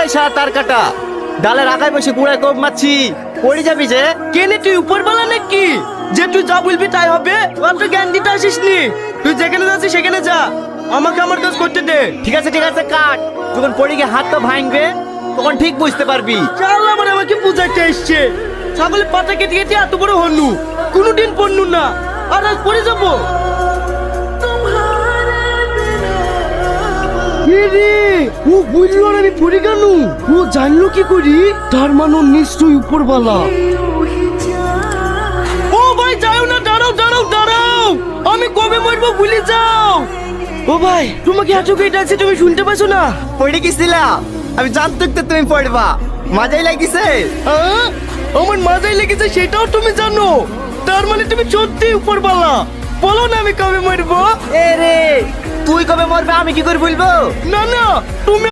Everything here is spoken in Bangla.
এই সারা তার কাটা ডালের আগায় বসে কুড়ায় কোপ মারছি, পড়ে যাবি যে। কেনে তুই উপরওয়ালা নাকি যে তুই যা বলবি তাই হবে? অত জ্ঞান দিতে আসিস নি। তুই যেখানে যাচ্ছিস সেখানে যা, আমাকে আমার কাজ করতে দে। ঠিক আছে কাট, যখন পড়ে গিয়ে হাত তো ভাঙবে তখন ঠিক বুঝতে পারবি। চাল আবার আমাকে বুঝাইতে এসছে। ছাগলের পাতা কেটে কেটে এত বড় হনু, কোনোদিন পড়নু না, আর আজ পড়ে যাবো। ও বুঝলো না আমি পড়ে গেল, ও জানলো কি করি? তার মানে নিশ্চয়ই উপরওয়ালা। ও ভাই যাও না, দাঁড়াও দাঁড়াও দাঁড়াও, আমি কবে মরবো ভুলে যাও। ও ভাই তোমাকে এত কে ডাকছে, তুমি শুনতে পাচ্ছ না? পড়ে গেছিলাম, আমি জানতাম তো তুমি পড়বা, মজাই লাগিছে। হ্যাঁ? আমার মাথায় লেগেছে সেটাও তুমি জানো? তার মানে তুমি সত্যি উপরওয়ালা। বলো না আমি কবে মরবো? এ রে, তুই কবে মরবে আমি কি করে বলবো? না না, তুমি